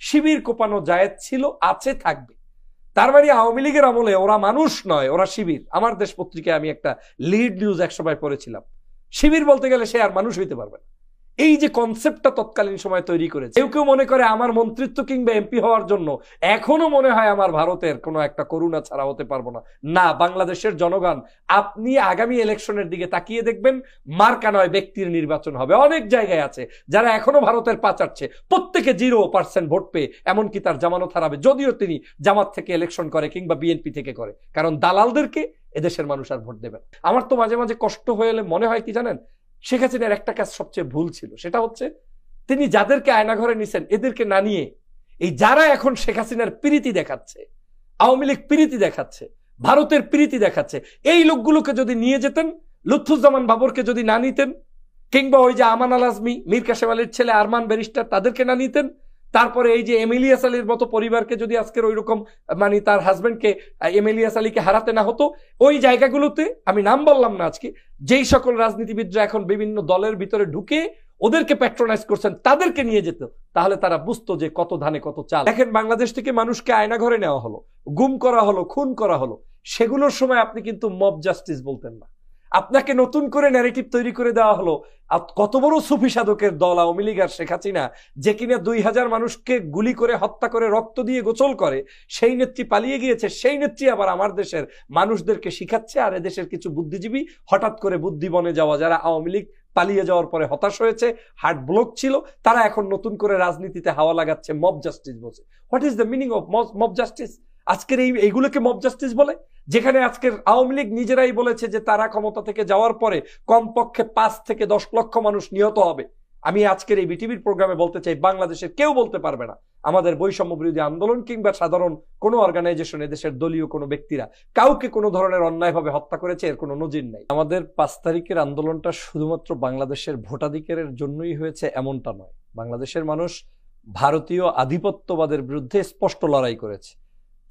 শিবির কোপানো জায়েজ ছিল, আছে, থাকবে। তার মানে আওয়ামী লীগের আমলে ওরা মানুষ নয়, ওরা শিবির। আমার দেশ পত্রিকায় আমি একটা লিড নিউজ একসময় পড়েছিলাম, শিবির বলতে গেলে সে আর মানুষ হইতে পারবে না। এই যে কনসেপ্টটা তৎকালীন সময় তৈরি করেছে, কেউ কেউ মনে করে আমার মন্ত্রিত্ব কিংবা এমপি হওয়ার জন্য এখনো মনে হয় আমার ভারতের কোনো একটা করুণা ছাড়া হতে পারবো না। না, বাংলাদেশের জনগণ, আপনি আগামী ইলেকশনের দিকে তাকিয়ে দেখবেন, মার্কা নয় ব্যক্তির নির্বাচন হবে। অনেক জায়গায় আছে যারা এখনো ভারতের পা চাটছে, প্রত্যেকে 0% ভোট পেয়ে এমনকি তার জামানত হারাবে, যদিও তিনি জামাত থেকে ইলেকশন করে কিংবা বিএনপি থেকে করে, কারণ দালালদেরকে এদেশের মানুষ আর ভোট দেবেন। আমার তো মাঝে মাঝে কষ্ট হয়ে এলে মনে হয় কি জানেন, শেখ হাসিনার একটা কাজ সবচেয়ে ভুল ছিল, সেটা হচ্ছে তিনি যাদেরকে আয়নাঘরে নিছেন এদেরকে না নিয়ে এই যারা এখন শেখ হাসিনার প্রীতি দেখাচ্ছে, আওয়ামী লীগ প্রীতি দেখাচ্ছে, ভারতের প্রীতি দেখাচ্ছে, এই লোকগুলোকে যদি নিয়ে যেতেন, লুৎফুজ্জামান বাবরকে যদি না নিতেন, কিংবা ওই যে আমান আল আজমি, মীর কাসেম আলীর ছেলে আরমান ব্যারিস্টার, তাদেরকে না নিতেন, তারপরে এই যে এমিলিয়াস আলীর মতো পরিবারকে যদি আজকের ওই রকম মানে তার হাজবেন্ডকে এমিলিয়াস আলীকে হারাতে না হতো, ওই জায়গাগুলোতে আমি নাম বললাম না আজকে, যেই সকল রাজনীতিবিদরা এখন বিভিন্ন দলের ভিতরে ঢুকে ওদেরকে প্যাট্রোনাইজ করছেন, তাদেরকে নিয়ে যেত, তাহলে তারা বুঝতো যে কত ধানে কত চাল। দেখেন, বাংলাদেশ থেকে মানুষকে আয়না ঘরে নেওয়া হলো, গুম করা হলো, খুন করা হলো, সেগুলোর সময় আপনি কিন্তু মব জাস্টিস বলতেন না। আপনাকে নতুন করে ন্যারেটিভ তৈরি করে দেওয়া হলো। কত বড় সুফি সাধকের দল আওয়ামী লীগ আর শেখ হাসিনা, যে কিনা 2000 মানুষকে গুলি করে হত্যা করে রক্ত দিয়ে গোসল করে, সেই নেত্রী পালিয়ে গিয়েছে, সেই নেত্রী আবার আমার দেশের মানুষদেরকে শিখাচ্ছে। আর এদেশের কিছু বুদ্ধিজীবী হঠাৎ করে বুদ্ধি বনে যাওয়া, যারা আওয়ামী লীগ পালিয়ে যাওয়ার পরে হতাশ হয়েছে, হার্ট ব্লক ছিল, তারা এখন নতুন করে রাজনীতিতে হাওয়া লাগাচ্ছে, মব জাস্টিস বলছে। What is the meaning of mob justice? আজকের এইগুলোকে মব জাস্টিস বলে, যেখানে আজকের আওয়ামী লীগ নিজেরাই বলেছে যে তারা ক্ষমতা থেকে যাওয়ার পরে কমপক্ষে 5 থেকে 10 লক্ষ মানুষ নিহত হবে। আমি আজকের এই বিটিভির প্রোগ্রামে বলতে চাই, বাংলাদেশের কেউ বলতে পারবে না আমাদের বৈষম্য বিরোধী আন্দোলন কিংবা সাধারণ কোনো অর্গানাইজেশন, এদেশের দলীয় কোনো ব্যক্তিরা কাউকে কোনো ধরনের অন্যায়ভাবে হত্যা করেছে, এর কোনো নজির নাই। আমাদের 5 তারিখের আন্দোলনটা শুধুমাত্র বাংলাদেশের ভোটাধিকারের জন্যই হয়েছে এমনটা নয়। বাংলাদেশের মানুষ ভারতীয় আধিপত্যবাদের বিরুদ্ধে স্পষ্ট লড়াই করেছে।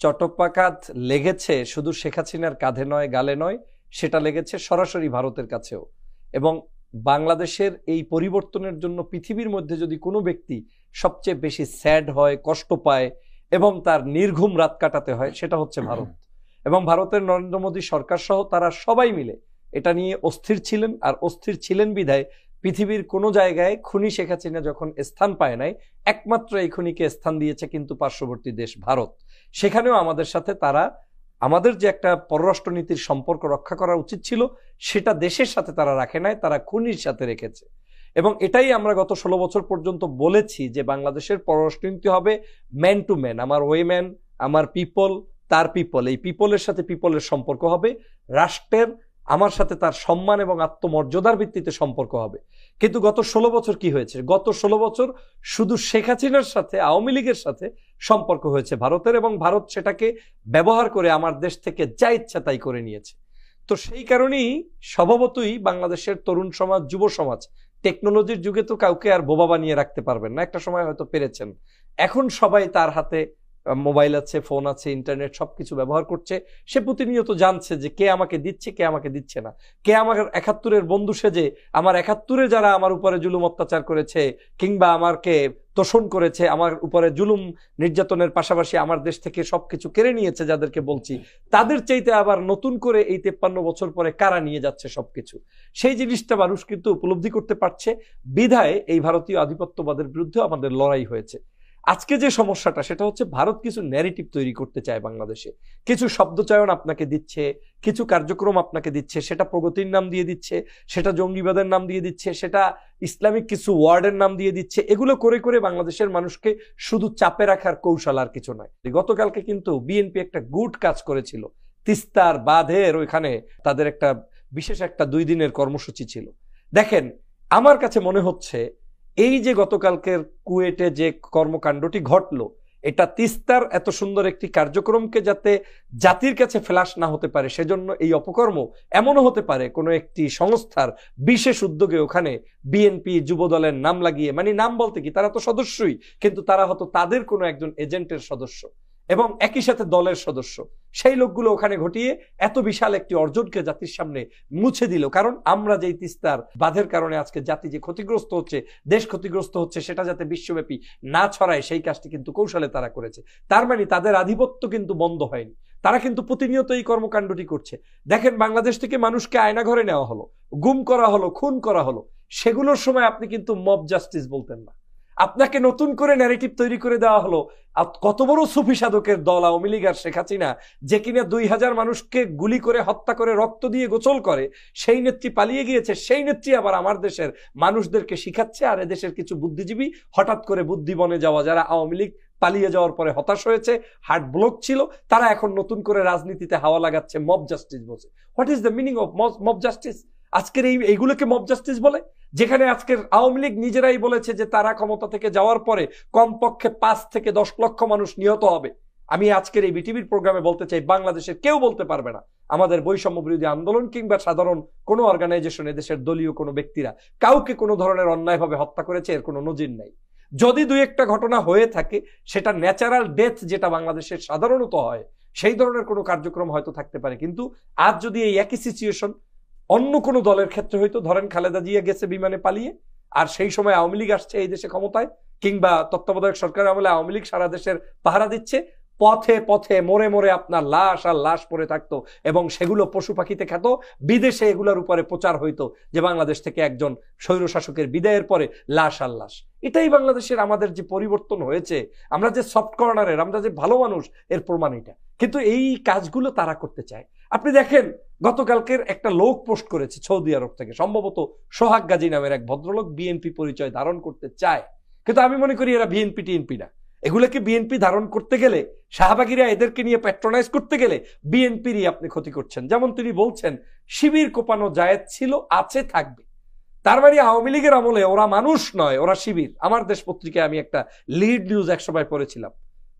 চটকপাকাত লেগেছে শুধু শেখ হাসিনার কাঁধে নয়, গালে নয়, সেটা লেগেছে সরাসরি ভারতের কাছেও। এবং বাংলাদেশের এই পরিবর্তনের জন্য পৃথিবীর মধ্যে যদি কোনো ব্যক্তি সবচেয়ে বেশি স্যাড হয়, কষ্ট পায় এবং তার নির্ঘুম রাত কাটাতে হয়, সেটা হচ্ছে ভারত। এবং ভারতের নরেন্দ্র মোদী সরকার সহ তারা সবাই মিলে এটা নিয়ে অস্থির ছিলেন। আর অস্থির ছিলেন বিধায় পৃথিবীর কোনো জায়গায় খুনি শেখ হাসিনা যখন স্থান পায় নাই, একমাত্র এই খুনিকে স্থান দিয়েছে কিন্তু পার্শ্ববর্তী দেশ ভারত। সেখানেও আমাদের সাথে তারা, আমাদের যে একটা পররাষ্ট্রনীতির সম্পর্ক রক্ষা করা উচিত ছিল, সেটা দেশের সাথে তারা রাখে নাই, তারা খুনির সাথে রেখেছে। এবং এটাই আমরা গত 16 বছর পর্যন্ত বলেছি যে বাংলাদেশের পররাষ্ট্রনীতি হবে ম্যান টু ম্যান, আমার ওয়েম্যান, আমার পিপল, তার পিপল, এই পিপলের সাথে পিপলের সম্পর্ক হবে, রাষ্ট্রের আমার সাথে তার সম্মান এবং আত্মমর্যাদার ভিত্তিতে সম্পর্ক হবে। কিন্তু গত 16 বছর কি হয়েছে? গত 16 বছর শুধু শেখ হাসিনার সাথে, আওয়ামী লীগের সাথে সম্পর্ক হয়েছে ভারতের, এবং ভারত সেটাকে ব্যবহার করে আমার দেশ থেকে যা ইচ্ছা তাই করে নিয়েছে। তো সেই কারণেই স্বভাবতই বাংলাদেশের তরুণ সমাজ, যুব সমাজ, টেকনোলজির যুগে তো কাউকে আর বোবা বানিয়ে রাখতে পারবেন না, একটা সময় হয়তো পেরেছেন। এখন সবাই তার হাতে মোবাইল আছে, ফোন আছে, ইন্টারনেট, সবকিছু ব্যবহার করছে। সে প্রতিনিয়ত জানছে যে কে আমাকে দিচ্ছে, কে আমাকে দিচ্ছে না, কে আমার 71-এর বন্ধু সেজে আমার 71-এ যারা আমার উপরে জুলুম অত্যাচার করেছে কিংবা আমাকে তোষণ করেছে, আমার উপরে জুলুম নির্যাতনের পাশাপাশি আমার দেশ থেকে সবকিছু কেড়ে নিয়েছে, যাদেরকে বলছি, তাদের চাইতে আবার নতুন করে এই 53 বছর পরে কারা নিয়ে যাচ্ছে সবকিছু, সেই জিনিসটা মানুষ কিন্তু উপলব্ধি করতে পারছে। বিধায় এই ভারতীয় আধিপত্যবাদের বিরুদ্ধে আমাদের লড়াই হয়েছে। আজকে যে সমস্যাটা, সেটা হচ্ছে ভারত কিছু ন্যারেটিভ তৈরি করতে চায় বাংলাদেশে, কিছু শব্দচয়ন আপনাকে দিচ্ছে, কিছু কার্যক্রম আপনাকে দিচ্ছে, সেটা প্রগতির নাম দিয়ে দিচ্ছে, সেটা জঙ্গিবাদের নাম দিয়ে দিচ্ছে, সেটা ইসলামিক কিছু ওয়ার্ডের নাম দিয়ে দিচ্ছে। এগুলো করে করে বাংলাদেশের মানুষকে শুধু চাপে রাখার কৌশল, আর কিছু নয়। গতকালকে কিন্তু বিএনপি একটা গুড কাজ করেছিল, তিস্তার বাঁধের ওইখানে তাদের একটা বিশেষ একটা 2 দিনের কর্মসূচি ছিল। দেখেন, আমার কাছে মনে হচ্ছে এই যে গতকালকের কুয়েটে যে কর্মকাণ্ডটি ঘটলো, এটা তিস্তার এত সুন্দর একটি কার্যক্রমকে যাতে জাতির কাছে ফ্ল্যাশ না হতে পারে, সেজন্য এই অপকর্ম এমনও হতে পারে কোনো একটি সংস্থার বিশেষ উদ্যোগে ওখানে বিএনপি যুব দলের নাম লাগিয়ে, মানে নাম বলতে কি, তারা তো সদস্যই, কিন্তু তারা হয়তো তাদের কোনো একজন এজেন্টের সদস্য এবং একই সাথে দলের সদস্য, সেই লোকগুলো ওখানে ঘটিয়ে এত বিশাল একটি অর্জনকে জাতির সামনে মুছে দিল। কারণ আমরা যেই তিস্তার বাঁধের কারণে আজকে জাতি যে ক্ষতিগ্রস্ত হচ্ছে, দেশ ক্ষতিগ্রস্ত হচ্ছে, সেটা যাতে বিশ্বব্যাপী না ছড়ায় সেই কাজটি কিন্তু কৌশলে তারা করেছে। তার মানে তাদের আধিপত্য কিন্তু বন্ধ হয়নি, তারা কিন্তু প্রতিনিয়ত এই কর্মকাণ্ডটি করছে। দেখেন, বাংলাদেশ থেকে মানুষকে আয়না ঘরে নেওয়া হলো, গুম করা হলো, খুন করা হলো, সেগুলোর সময় আপনি কিন্তু মব জাস্টিস বলতেন না। আপনাকে নতুন করে ন্যারেটিভ তৈরি করে দেওয়া হলো। কত বড় সুফি সাধকের দল আওয়ামী লীগ আর শেখ হাসিনা, যে কিনা 2000 মানুষকে গুলি করে হত্যা করে রক্ত দিয়ে গোসল করে, সেই নেত্রী পালিয়ে গিয়েছে। সেই নেত্রী আবার আমার দেশের মানুষদেরকে শিখাচ্ছে। আর এদেশের কিছু বুদ্ধিজীবী হঠাৎ করে বুদ্ধি বনে যাওয়া, যারা আওয়ামী লীগ পালিয়ে যাওয়ার পরে হতাশ হয়েছে, হার্ট ব্লক ছিল, তারা এখন নতুন করে রাজনীতিতে হাওয়া লাগাচ্ছে, মব জাস্টিস বলছে। What is the meaning of mob justice? আজকের এইগুলোকে মব জাস্টিস বলে, যেখানে আজকের আওয়ামী লীগ নিজেরাই বলেছে যে তারা ক্ষমতা থেকে যাওয়ার পরে কমপক্ষে 5 থেকে 10 লক্ষ মানুষ নিহত হবে। আমি আজকের এই বিটিভির প্রোগ্রামে বলতে চাই, বাংলাদেশের কেউ বলতে পারবে না আমাদের বৈষম্য বিরোধী আন্দোলন কিংবা সাধারণ কোনো অর্গানাইজেশন, এদেশের দলীয় কোনো ব্যক্তিরা কাউকে কোনো ধরনের অন্যায়ভাবে হত্যা করেছে, এর কোনো নজির নাই। যদি 2-1টা ঘটনা হয়ে থাকে, সেটা ন্যাচারাল ডেথ যেটা বাংলাদেশের সাধারণত হয়, সেই ধরনের কোনো কার্যক্রম হয়তো থাকতে পারে। কিন্তু আজ যদি এই একই সিচুয়েশন অন্য কোনো দলের ক্ষেত্রে হয়তো, ধরেন খালেদা জিয়া গেছে বিমানে পালিয়ে, আর সেই সময় আওয়ামী লীগ আসছে এই দেশে ক্ষমতায়, কিংবা তত্ত্বাবধায়ক সরকারের আমলে আওয়ামী লীগ সারা দেশের পাহারা দিচ্ছে, পথে পথে মোড়ে মোড়ে আপনার লাশ আর লাশ পড়ে থাকতো, এবং সেগুলো পশু পাখিতে খেত। বিদেশে এগুলোর উপরে প্রচার হইতো যে বাংলাদেশ থেকে একজন স্বৈরশাসকের বিদায়ের পরে লাশ আর লাশ। এটাই বাংলাদেশের আমাদের যে পরিবর্তন হয়েছে, আমরা যে সফট কর্নারের, আমরা যে ভালো মানুষ, এর প্রমাণ এটা। কিন্তু এই কাজগুলো তারা করতে চায়। আপনি দেখেন, গতকালকের একটা লোক পোস্ট করেছে সৌদি আরব থেকে, সম্ভবত সোহাগ গাজী নামের এক ভদ্রলোক, বিএনপি পরিচয় ধারণ করতে চায়। কিন্তু আমি মনে করি এরা বিএনপি টিএনপি না। এগুলোকে বিএনপি ধারণ করতে গেলে, শাহবাগীরা এদেরকে নিয়ে প্যাট্রোনাইজ করতে গেলে বিএনপিরই আপনি ক্ষতি করছেন। যেমন তিনি বলছেন, শিবির কোপানো জায়েজ ছিল, আছে, থাকবে। তার মানে আওয়ামী লীগের আমলে ওরা মানুষ নয়, ওরা শিবির। আমার দেশ পত্রিকায় আমি একটা লিড নিউজ 100 পড়েছিলাম।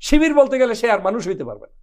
শিবির বলতে গেলে সে আর মানুষ হইতে পারবে না।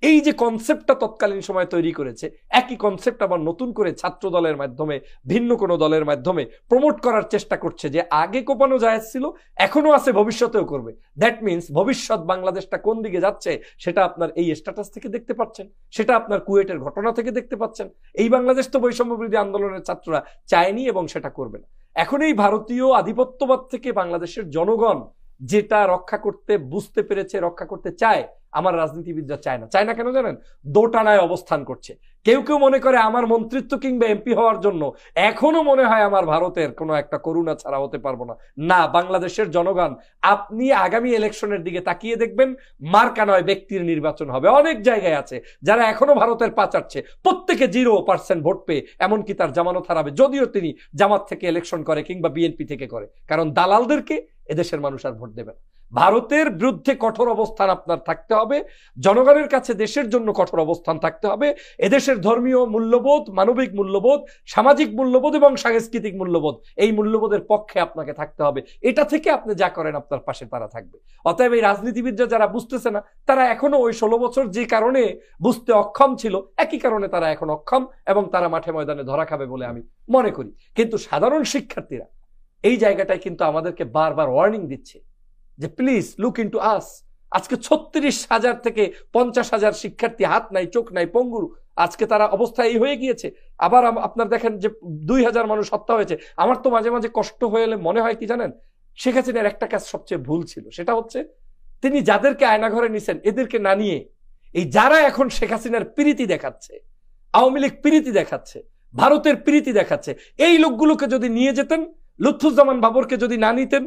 এই যে কনসেপ্টটা তৎকালীন সময় তৈরি করেছে, একই কনসেপ্ট আবার নতুন করে ছাত্র দলের মাধ্যমে, ভিন্ন কোনো দলের মাধ্যমে প্রমোট করার চেষ্টা করছে যে আগে কোপানো জায়েজ ছিল, এখনো আছে, ভবিষ্যতেও করবে। দ্যাট মিনস ভবিষ্যৎ বাংলাদেশটা কোন দিকে যাচ্ছে সেটা আপনার এই স্ট্যাটাস থেকে দেখতে পাচ্ছেন, সেটা আপনার কুয়েটের ঘটনা থেকে দেখতে পাচ্ছেন। এই বাংলাদেশ তো বৈষম্য বিরোধী আন্দোলনের ছাত্ররা চায়নি এবং সেটা করবে না। এখন এই ভারতীয় আধিপত্যবাদ থেকে বাংলাদেশের জনগণ যেটা রক্ষা করতে বুঝতে পেরেছে, রক্ষা করতে চায়, আমার রাজনীতিবিদরা চায় না। চায় না কেন জানেন? দোটানায় অবস্থান করছে। কেউ কেউ মনে করে আমার মন্ত্রিত্ব কিংবা এমপি হওয়ার জন্য এখনো মনে হয় আমার ভারতের কোনো একটা করুণা ছাড়া হতে পারবো না। না, বাংলাদেশের জনগণ, আপনি আগামী ইলেকশনের দিকে তাকিয়ে দেখবেন, মার্কা নয় ব্যক্তির নির্বাচন হবে। অনেক জায়গায় আছে যারা এখনো ভারতের পা চাটছে, প্রত্যেকে 0% ভোট পেয়ে এমনকি তার জামানত হারাবে, যদিও তিনি জামাত থেকে ইলেকশন করে কিংবা বিএনপি থেকে করে। কারণ দালালদেরকে এদেশের মানুষ আর ভোট দেবে না। ভারতের বিরুদ্ধে কঠোর অবস্থান আপনার থাকতে হবে, জনগণের কাছে দেশের জন্য কঠোর অবস্থান থাকতে হবে। এদেশের ধর্মীয় মূল্যবোধ, মানবিক মূল্যবোধ, সামাজিক মূল্যবোধ এবং সাংস্কৃতিক মূল্যবোধ, এই মূল্যবোধের পক্ষে আপনাকে থাকতে হবে। এটা থেকে আপনি যা করেন আপনার পাশে তারা থাকবে। অতএব এই রাজনীতিবিদরা যারা বুঝতেছে না, তারা এখনো ওই 16 বছর যে কারণে বুঝতে অক্ষম ছিল, একই কারণে তারা এখন অক্ষম, এবং তারা মাঠে ময়দানে ধরা খাবে বলে আমি মনে করি। কিন্তু সাধারণ শিক্ষার্থীরা এই জায়গাটায় কিন্তু আমাদেরকে বারবার ওয়ার্নিং দিচ্ছে যে প্লিজ লুক ইনটু আস। আজকে 36,000 থেকে 50,000 শিক্ষার্থী হাত নাই, চোখ নাই, পঙ্গু। আজকে তারা অবস্থা এই হয়ে গিয়েছে। আবার আপনার দেখেন যে 2000 মানুষ হত্যা হয়েছে। আমার তো মাঝে মাঝে কষ্ট হয়ে এলে মনে হয় কি জানেন, শেখ হাসিনার একটা কাজ সবচেয়ে ভুল ছিল, সেটা হচ্ছে তিনি যাদেরকে আয়না ঘরে নিছেন এদেরকে না নিয়ে, এই যারা এখন শেখ হাসিনার প্রীতি দেখাচ্ছে, আওয়ামী লীগ প্রীতি দেখাচ্ছে, ভারতের প্রীতি দেখাচ্ছে, এই লোকগুলোকে যদি নিয়ে যেতেন, লুৎফুজ্জামান বাবরকে যদি না নিতেন,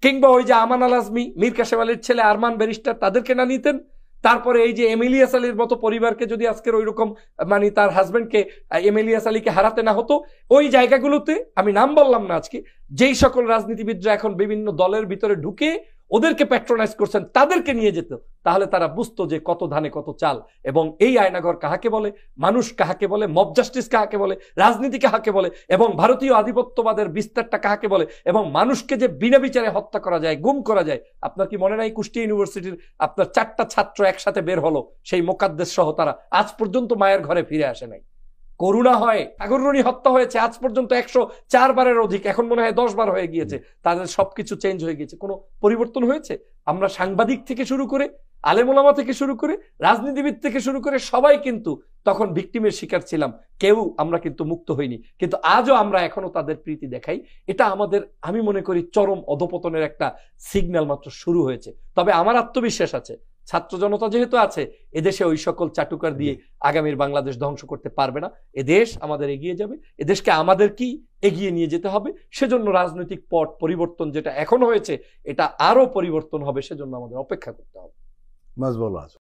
কিংবা ওই যে আমান আল আজমি, মীর কাসেম আলীর ছেলে আরমান ব্যারিস্টার, তাদেরকে না নিতেন, তারপরে এই যে এমিলিয়াস আলীর মতো পরিবারকে যদি আজকের ওই রকম মানে তার হাজবেন্ডকে এমিলিয়াস আলীকে হারাতে না হতো, ওই জায়গাগুলোতে আমি নাম বললাম না আজকে, যেই সকল রাজনীতিবিদরা এখন বিভিন্ন দলের ভিতরে ঢুকে ওদেরকে প্যাট্রোনাইজ করছেন, তাদেরকে নিয়ে যেত, তাহলে তারা বুঝতো যে কত ধানে কত চাল, এবং এই আয়নাঘর কাহাকে বলে, মানুষ কাহাকে বলে, মব জাস্টিস কাহাকে বলে, রাজনীতি কাহাকে বলে, এবং ভারতীয় আধিপত্যবাদের বিস্তারটা কাহাকে বলে, এবং মানুষকে যে বিনা বিচারে হত্যা করা যায়, গুম করা যায়। আপনার কি মনে নাই কুষ্টিয়া ইউনিভার্সিটির আপনার 4টা ছাত্র একসাথে বের হলো, সেই মোকাদ্দেস সহ, তারা আজ পর্যন্ত মায়ের ঘরে ফিরে আসে নাই। করুণা হয়। আগররুনি হত্যা হয়েছে আজ পর্যন্ত 104 বারের অধিক, এখন মনে হয় 10 বার হয়ে গিয়েছে। তাদের সবকিছু চেঞ্জ হয়ে গিয়েছে, কোনো পরিবর্তন হয়েছে? আমরা সাংবাদিক থেকে শুরু করে, আলেম ওলামা থেকে শুরু করে, রাজনীতিবিদ থেকে শুরু করে সবাই কিন্তু তখন ভিকটিমের শিকার ছিলাম, কেউ আমরা কিন্তু মুক্ত হইনি। কিন্তু আজও আমরা এখনো তাদের প্রীতি দেখাই। এটা আমাদের, আমি মনে করি, চরম অধপতনের একটা সিগন্যাল মাত্র শুরু হয়েছে। তবে আমার আত্মবিশ্বাস আছে, ছাত্র জনতা যেহেতু আছে, এদেশে ওই সকল চাটুকার দিয়ে আগামীর বাংলাদেশ ধ্বংস করতে পারবে না। এদেশ আমাদের এগিয়ে যাবে, এদেশকে আমাদের কি এগিয়ে নিয়ে যেতে হবে। সেজন্য রাজনৈতিক পট পরিবর্তন যেটা এখন হয়েছে, এটা আরো পরিবর্তন হবে, সেজন্য আমাদের অপেক্ষা করতে হবে। মাসবুল আজম।